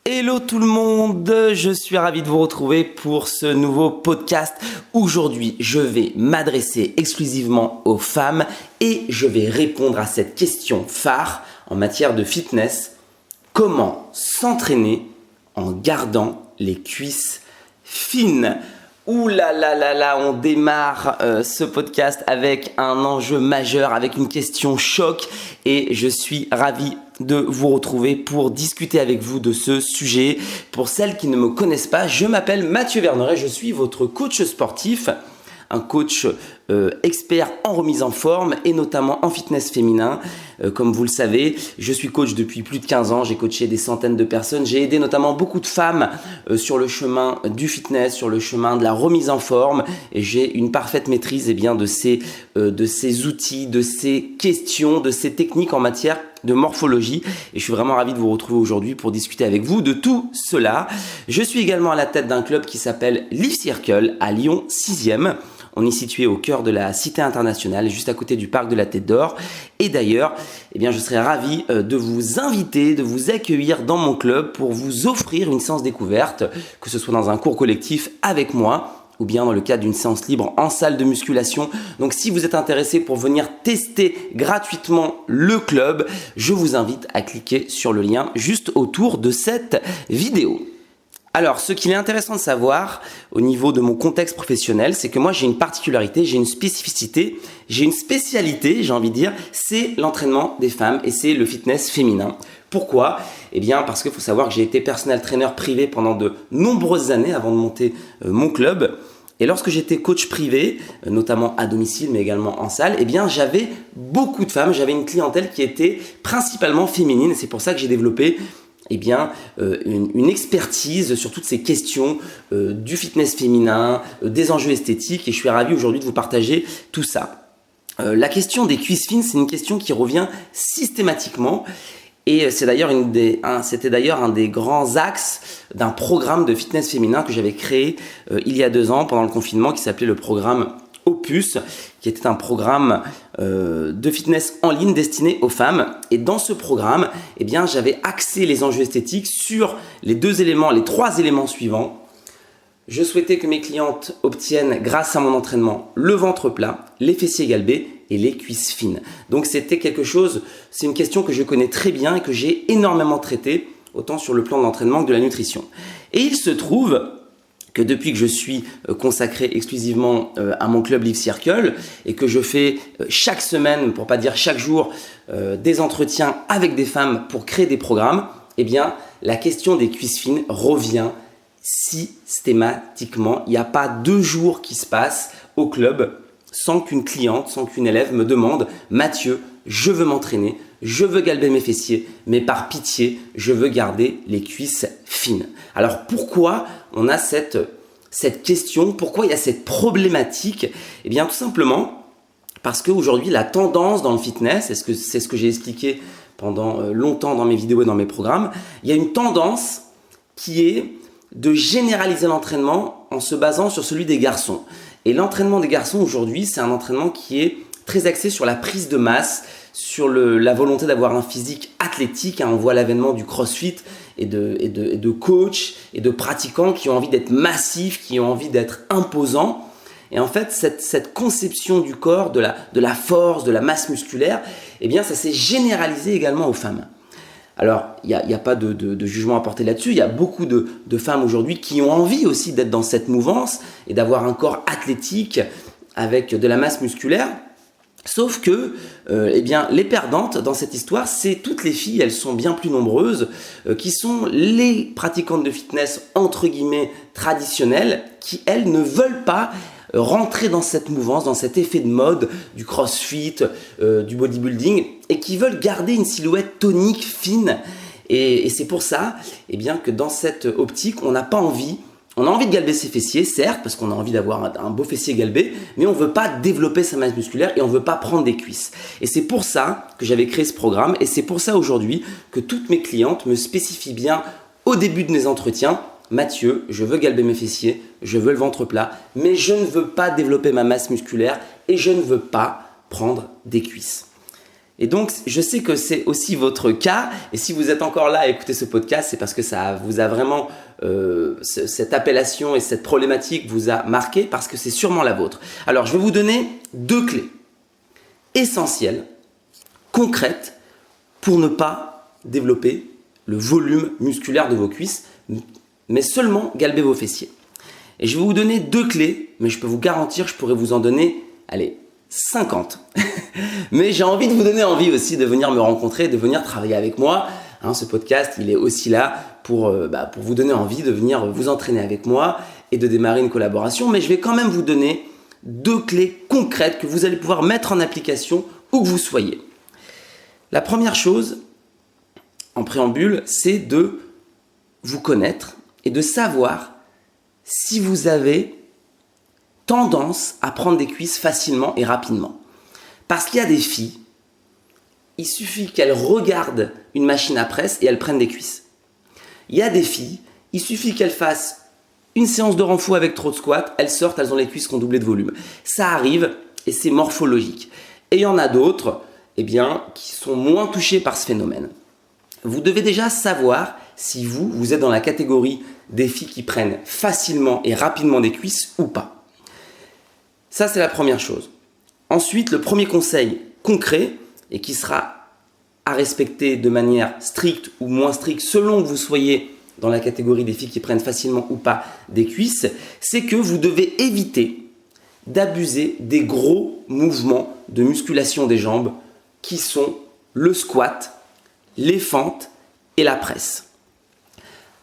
Hello tout le monde, je suis ravi de vous retrouver pour ce nouveau podcast. Aujourd'hui, je vais m'adresser exclusivement aux femmes et je vais répondre à cette question phare en matière de fitness. Comment s'entraîner en gardant les cuisses fines ? Ouh là là là là, on démarre ce podcast avec un enjeu majeur, avec une question choc et je suis ravi de vous retrouver pour discuter avec vous de ce sujet. Pour celles qui ne me connaissent pas, je m'appelle Mathieu Verneret, je suis votre coach sportif, un coach expert en remise en forme et notamment en fitness féminin. Comme vous le savez, je suis coach depuis plus de 15 ans, j'ai coaché des centaines de personnes, j'ai aidé notamment beaucoup de femmes sur le chemin du fitness, sur le chemin de la remise en forme et j'ai une parfaite maîtrise de ces outils, de ces questions, de ces techniques en matière de morphologie et je suis vraiment ravi de vous retrouver aujourd'hui pour discuter avec vous de tout cela. Je suis également à la tête d'un club qui s'appelle Live Circle à Lyon 6e. On est situé au cœur de la Cité internationale, juste à côté du parc de la Tête d'Or. Et d'ailleurs, je serais ravi de vous inviter, de vous accueillir dans mon club pour vous offrir une séance découverte, que ce soit dans un cours collectif avec moi ou bien dans le cadre d'une séance libre en salle de musculation. Donc si vous êtes intéressé pour venir tester gratuitement le club, je vous invite à cliquer sur le lien juste autour de cette vidéo. Alors, ce qu'il est intéressant de savoir au niveau de mon contexte professionnel, c'est que moi j'ai une particularité, j'ai une spécificité, j'ai une spécialité, j'ai envie de dire, c'est l'entraînement des femmes et c'est le fitness féminin. Pourquoi ? Parce qu'il faut savoir que j'ai été personal trainer privé pendant de nombreuses années avant de monter mon club. Et lorsque j'étais coach privé, notamment à domicile mais également en salle, j'avais beaucoup de femmes, j'avais une clientèle qui était principalement féminine et c'est pour ça que j'ai développé une expertise sur toutes ces questions du fitness féminin, des enjeux esthétiques et je suis ravi aujourd'hui de vous partager tout ça. La question des cuisses fines, c'est une question qui revient systématiquement et c'était d'ailleurs un des grands axes d'un programme de fitness féminin que j'avais créé il y a 2 ans pendant le confinement qui s'appelait le programme Opus, qui était un programme de fitness en ligne destiné aux femmes. Et dans ce programme, j'avais axé les enjeux esthétiques sur les 3 éléments suivants. Je souhaitais que mes clientes obtiennent, grâce à mon entraînement, le ventre plat, les fessiers galbés et les cuisses fines. Donc c'est une question que je connais très bien et que j'ai énormément traitée, autant sur le plan de l'entraînement que de la nutrition. Et il se trouve que depuis que je suis consacré exclusivement à mon club Live Circle et que je fais chaque semaine, pour pas dire chaque jour, des entretiens avec des femmes pour créer des programmes, la question des cuisses fines revient systématiquement. Il n'y a pas 2 jours qui se passent au club sans qu'une cliente, sans qu'une élève me demande « Mathieu, je veux m'entraîner, je veux galber mes fessiers, mais par pitié, je veux garder les cuisses fines. » Alors pourquoi on a cette question, pourquoi il y a cette problématique ? Tout simplement parce qu'aujourd'hui, la tendance dans le fitness, c'est ce que j'ai expliqué pendant longtemps dans mes vidéos et dans mes programmes, il y a une tendance qui est de généraliser l'entraînement en se basant sur celui des garçons. Et l'entraînement des garçons aujourd'hui, c'est un entraînement qui est très axé sur la prise de masse, sur la volonté d'avoir un physique athlétique. On voit l'avènement du crossfit et de coachs et de pratiquants qui ont envie d'être massifs, qui ont envie d'être imposants. Et en fait, cette conception du corps, de la force, de la masse musculaire, ça s'est généralisé également aux femmes. Alors, il n'y a pas de jugement à porter là-dessus. Il y a beaucoup de femmes aujourd'hui qui ont envie aussi d'être dans cette mouvance et d'avoir un corps athlétique avec de la masse musculaire. Sauf que les perdantes dans cette histoire, c'est toutes les filles, elles sont bien plus nombreuses, qui sont les pratiquantes de fitness entre guillemets traditionnelles, qui elles ne veulent pas rentrer dans cette mouvance, dans cet effet de mode du crossfit, du bodybuilding, et qui veulent garder une silhouette tonique, fine. Et c'est pour ça que dans cette optique, on n'a pas envie. On a envie de galber ses fessiers, certes, parce qu'on a envie d'avoir un beau fessier galbé, mais on ne veut pas développer sa masse musculaire et on ne veut pas prendre des cuisses. Et c'est pour ça que j'avais créé ce programme et c'est pour ça aujourd'hui que toutes mes clientes me spécifient bien au début de mes entretiens « Mathieu, je veux galber mes fessiers, je veux le ventre plat, mais je ne veux pas développer ma masse musculaire et je ne veux pas prendre des cuisses. » Et donc, je sais que c'est aussi votre cas. Et si vous êtes encore là à écouter ce podcast, c'est parce que ça vous a vraiment, cette appellation et cette problématique vous a marqué parce que c'est sûrement la vôtre. Alors, je vais vous donner 2 clés essentielles, concrètes, pour ne pas développer le volume musculaire de vos cuisses, mais seulement galber vos fessiers. Et je vais vous donner 2 clés, mais je peux vous garantir, je pourrais vous en donner, 50. Mais j'ai envie de vous donner envie aussi de venir me rencontrer, de venir travailler avec moi. Ce podcast, il est aussi là pour vous donner envie de venir vous entraîner avec moi et de démarrer une collaboration. Mais je vais quand même vous donner 2 clés concrètes que vous allez pouvoir mettre en application où que vous soyez. La première chose, en préambule, c'est de vous connaître et de savoir si vous avez tendance à prendre des cuisses facilement et rapidement. Parce qu'il y a des filles, il suffit qu'elles regardent une machine à presse et elles prennent des cuisses. Il y a des filles, il suffit qu'elles fassent une séance de renfort avec trop de squat, elles sortent, elles ont les cuisses qui ont doublé de volume. Ça arrive et c'est morphologique. Et il y en a d'autres, qui sont moins touchés par ce phénomène. Vous devez déjà savoir si vous êtes dans la catégorie des filles qui prennent facilement et rapidement des cuisses ou pas. Ça, c'est la première chose. Ensuite, le premier conseil concret, et qui sera à respecter de manière stricte ou moins stricte, selon que vous soyez dans la catégorie des filles qui prennent facilement ou pas des cuisses, c'est que vous devez éviter d'abuser des gros mouvements de musculation des jambes qui sont le squat, les fentes et la presse.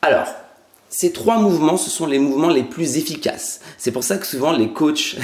Alors, ces 3 mouvements, ce sont les mouvements les plus efficaces. C'est pour ça que souvent les coachs,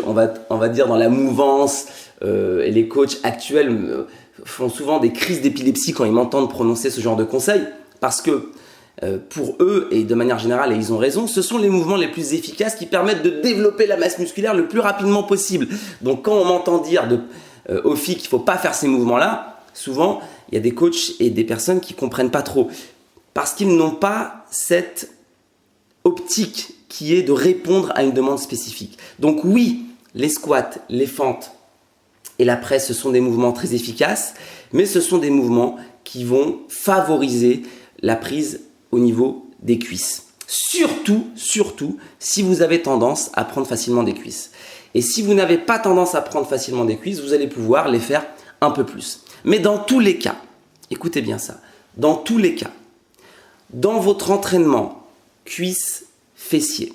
on va dire dans la mouvance, et les coachs actuels font souvent des crises d'épilepsie quand ils m'entendent prononcer ce genre de conseils. Parce que pour eux, et de manière générale, et ils ont raison, ce sont les mouvements les plus efficaces qui permettent de développer la masse musculaire le plus rapidement possible. Donc quand on m'entend dire aux filles qu'il ne faut pas faire ces mouvements-là, souvent il y a des coachs et des personnes qui ne comprennent pas trop. Parce qu'ils n'ont pas cette optique qui est de répondre à une demande spécifique. Donc oui, les squats, les fentes et la presse, ce sont des mouvements très efficaces, mais ce sont des mouvements qui vont favoriser la prise au niveau des cuisses. Surtout, si vous avez tendance à prendre facilement des cuisses. Et si vous n'avez pas tendance à prendre facilement des cuisses, vous allez pouvoir les faire un peu plus. Mais dans tous les cas, écoutez bien ça, dans tous les cas, dans votre entraînement cuisses-fessiers,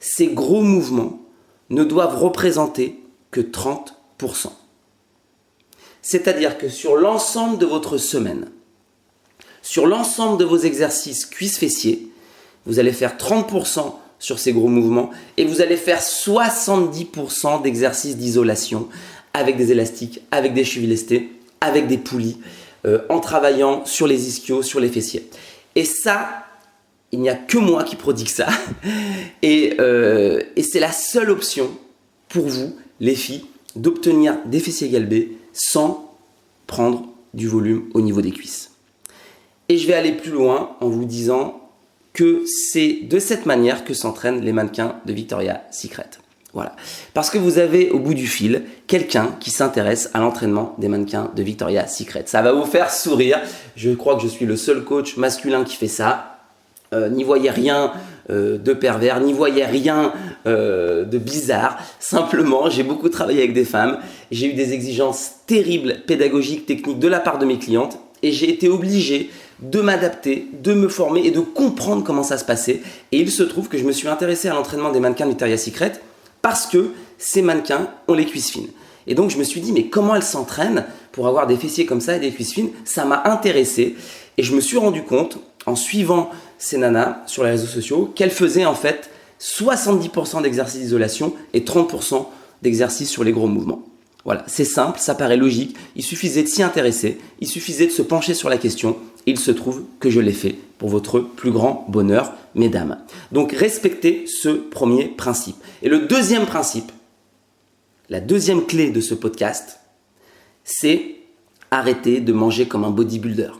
ces gros mouvements ne doivent représenter que 30%. C'est-à-dire que sur l'ensemble de votre semaine, sur l'ensemble de vos exercices cuisses-fessiers, vous allez faire 30% sur ces gros mouvements et vous allez faire 70% d'exercices d'isolation avec des élastiques, avec des chevilles lestées, avec des poulies, en travaillant sur les ischios, sur les fessiers. Et ça, il n'y a que moi qui prodigue ça. Et c'est la seule option pour vous, les filles, d'obtenir des fessiers galbés sans prendre du volume au niveau des cuisses. Et je vais aller plus loin en vous disant que c'est de cette manière que s'entraînent les mannequins de Victoria's Secret. Voilà. Parce que vous avez au bout du fil quelqu'un qui s'intéresse à l'entraînement des mannequins de Victoria's Secret. Ça va vous faire sourire. Je crois que je suis le seul coach masculin qui fait ça. N'y voyez rien de pervers, n'y voyez rien de bizarre. Simplement, j'ai beaucoup travaillé avec des femmes. J'ai eu des exigences terribles, pédagogiques, techniques de la part de mes clientes. Et j'ai été obligé de m'adapter, de me former et de comprendre comment ça se passait. Et il se trouve que je me suis intéressé à l'entraînement des mannequins de Victoria's Secret parce que ces mannequins ont les cuisses fines. Et donc je me suis dit, mais comment elles s'entraînent pour avoir des fessiers comme ça et des cuisses fines? Ça m'a intéressé et je me suis rendu compte, en suivant ces nanas sur les réseaux sociaux, qu'elles faisaient en fait 70% d'exercices d'isolation et 30% d'exercices sur les gros mouvements. Voilà, c'est simple, ça paraît logique, il suffisait de s'y intéresser, il suffisait de se pencher sur la question, et il se trouve que je l'ai fait pour votre plus grand bonheur, mesdames. Donc respectez ce premier principe. Et le deuxième principe, la deuxième clé de ce podcast, c'est arrêter de manger comme un bodybuilder.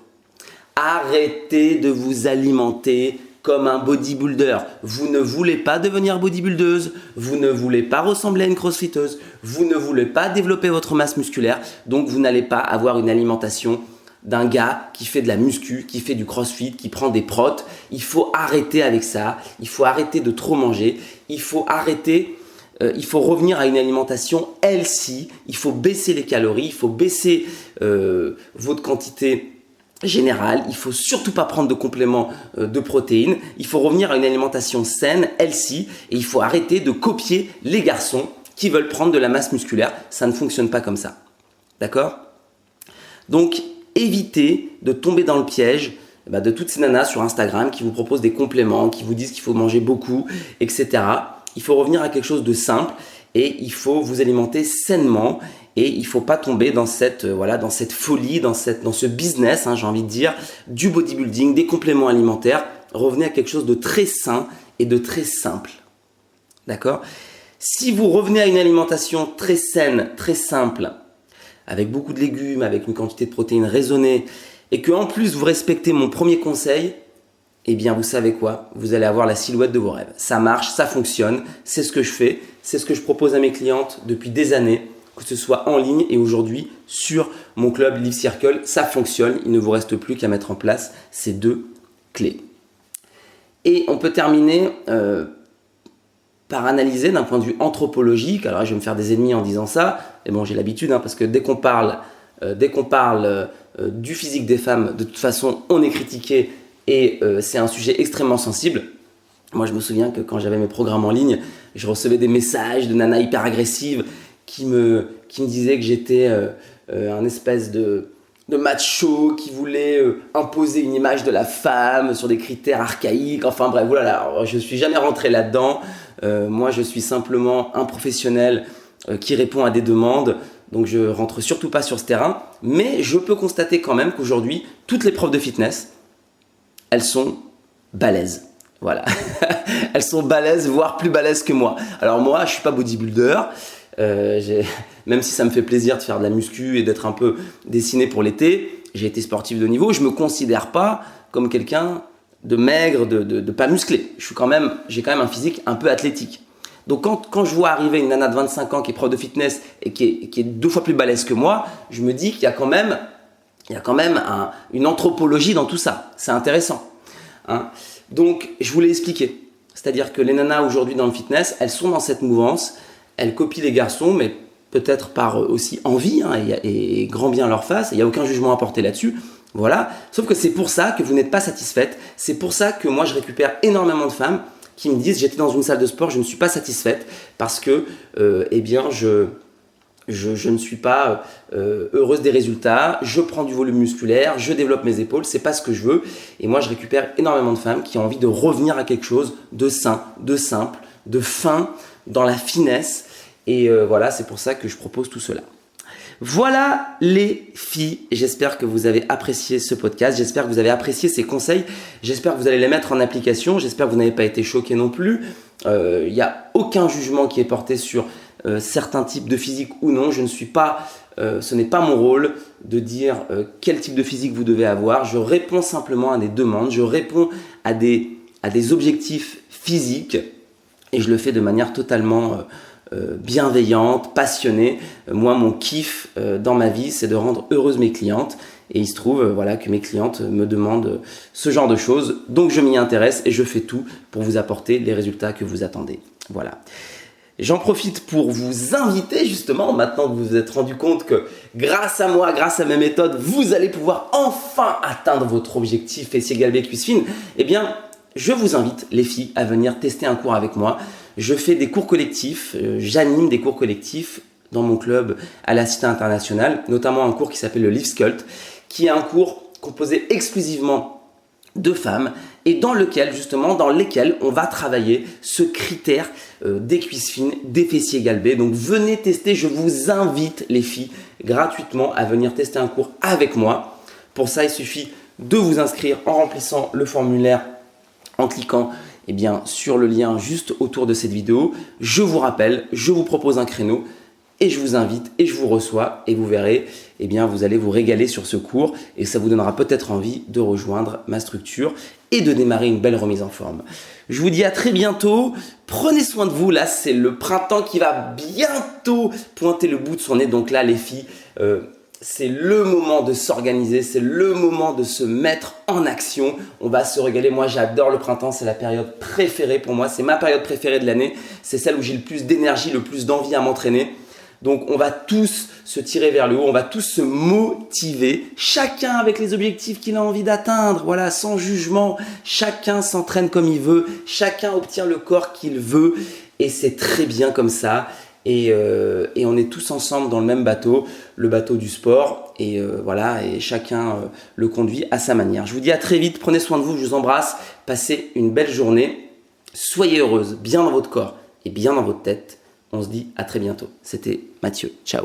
Arrêtez de vous alimenter comme un bodybuilder. Vous ne voulez pas devenir bodybuildeuse, vous ne voulez pas ressembler à une crossfiteuse, vous ne voulez pas développer votre masse musculaire, donc vous n'allez pas avoir une alimentation d'un gars qui fait de la muscu, qui fait du crossfit, qui prend des protes. Il faut arrêter avec ça, il faut arrêter de trop manger, il faut revenir à une alimentation healthy, il faut baisser les calories, il faut baisser votre quantité générale, il ne faut surtout pas prendre de compléments de protéines, il faut revenir à une alimentation saine, healthy, et il faut arrêter de copier les garçons qui veulent prendre de la masse musculaire. Ça ne fonctionne pas comme ça. D'accord ? Donc, évitez de tomber dans le piège de toutes ces nanas sur Instagram qui vous proposent des compléments, qui vous disent qu'il faut manger beaucoup, etc. Il faut revenir à quelque chose de simple et il faut vous alimenter sainement et il ne faut pas tomber dans cette folie, dans ce business, j'ai envie de dire, du bodybuilding, des compléments alimentaires. Revenez à quelque chose de très sain et de très simple. D'accord ? Si vous revenez à une alimentation très saine, très simple, avec beaucoup de légumes, avec une quantité de protéines raisonnée, et que en plus vous respectez mon premier conseil, eh bien vous savez quoi ? Vous allez avoir la silhouette de vos rêves. Ça marche, ça fonctionne, c'est ce que je fais, c'est ce que je propose à mes clientes depuis des années, que ce soit en ligne et aujourd'hui sur mon club Live Circle, ça fonctionne, il ne vous reste plus qu'à mettre en place ces deux clés. Et on peut terminer par analyser d'un point de vue anthropologique. Alors là, je vais me faire des ennemis en disant ça, mais bon, j'ai l'habitude, parce que dès qu'on parle du physique des femmes, de toute façon, on est critiqué et c'est un sujet extrêmement sensible. Moi, je me souviens que quand j'avais mes programmes en ligne, je recevais des messages de nanas hyper agressives qui me disaient que j'étais un espèce de macho qui voulait imposer une image de la femme sur des critères archaïques. Enfin bref, voilà. Alors, je ne suis jamais rentré là-dedans. Moi, je suis simplement un professionnel qui répond à des demandes. Donc, je rentre surtout pas sur ce terrain. Mais je peux constater quand même qu'aujourd'hui, toutes les profs de fitness, elles sont balèzes. Voilà. Elles sont balèzes, voire plus balèzes que moi. Alors moi, je suis pas bodybuilder. Même si ça me fait plaisir de faire de la muscu et d'être un peu dessiné pour l'été, j'ai été sportif de haut niveau. Je me considère pas comme quelqu'un de maigre, de pas musclé. J'ai quand même un physique un peu athlétique. Donc quand je vois arriver une nana de 25 ans qui est prof de fitness et qui est 2 fois plus balèze que moi, je me dis qu'il y a quand même une anthropologie dans tout ça. C'est intéressant. Donc je voulais expliquer. C'est-à-dire que les nanas aujourd'hui dans le fitness, elles sont dans cette mouvance, elles copient les garçons, mais peut-être par aussi envie, et grand bien leur face, il n'y a aucun jugement à porter là-dessus. Voilà. Sauf que c'est pour ça que vous n'êtes pas satisfaite. C'est pour ça que moi je récupère énormément de femmes qui me disent j'étais dans une salle de sport, je ne suis pas satisfaite parce que je ne suis pas heureuse des résultats, je prends du volume musculaire, je développe mes épaules, c'est pas ce que je veux. Et moi je récupère énormément de femmes qui ont envie de revenir à quelque chose de sain, de simple, de fin, dans la finesse. Et voilà, c'est pour ça que je propose tout cela. Voilà les filles, j'espère que vous avez apprécié ce podcast, j'espère que vous avez apprécié ces conseils, j'espère que vous allez les mettre en application, j'espère que vous n'avez pas été choqués non plus. Il n'y a aucun jugement qui est porté sur certains types de physique ou non, ce n'est pas mon rôle de dire quel type de physique vous devez avoir, je réponds simplement à des demandes, je réponds à des objectifs physiques et je le fais de manière totalement bienveillante, passionnée. Moi, mon kiff dans ma vie, c'est de rendre heureuses mes clientes. Et il se trouve que mes clientes me demandent ce genre de choses. Donc, je m'y intéresse et je fais tout pour vous apporter les résultats que vous attendez. Voilà. J'en profite pour vous inviter justement, maintenant que vous vous êtes rendu compte que grâce à moi, grâce à mes méthodes, vous allez pouvoir enfin atteindre votre objectif fessier galbé cuisse fine. Eh bien, je vous invite, les filles, à venir tester un cours avec moi. Je fais des cours collectifs, j'anime des cours collectifs dans mon club à la Cité Internationale, notamment un cours qui s'appelle le Live Sculpt, qui est un cours composé exclusivement de femmes et dans lesquels on va travailler ce critère des cuisses fines, des fessiers galbés. Donc venez tester, je vous invite les filles gratuitement à venir tester un cours avec moi. Pour ça, il suffit de vous inscrire en remplissant le formulaire, en cliquant sur le lien juste autour de cette vidéo. Je vous rappelle, je vous propose un créneau et je vous invite et je vous reçois et vous verrez, eh bien, vous allez vous régaler sur ce cours et ça vous donnera peut-être envie de rejoindre ma structure et de démarrer une belle remise en forme. Je vous dis à très bientôt. Prenez soin de vous. Là, c'est le printemps qui va bientôt pointer le bout de son nez. Donc là, les filles, c'est le moment de s'organiser, c'est le moment de se mettre en action. On va se régaler. Moi, j'adore le printemps. C'est la période préférée pour moi. C'est ma période préférée de l'année. C'est celle où j'ai le plus d'énergie, le plus d'envie à m'entraîner. Donc, on va tous se tirer vers le haut, on va tous se motiver, chacun avec les objectifs qu'il a envie d'atteindre, voilà, sans jugement, chacun s'entraîne comme il veut, chacun obtient le corps qu'il veut et c'est très bien comme ça et on est tous ensemble dans le même bateau, le bateau du sport et voilà, et chacun le conduit à sa manière. Je vous dis à très vite, prenez soin de vous, je vous embrasse, passez une belle journée, soyez heureuse, bien dans votre corps et bien dans votre tête. On se dit à très bientôt. C'était Mathieu. Ciao.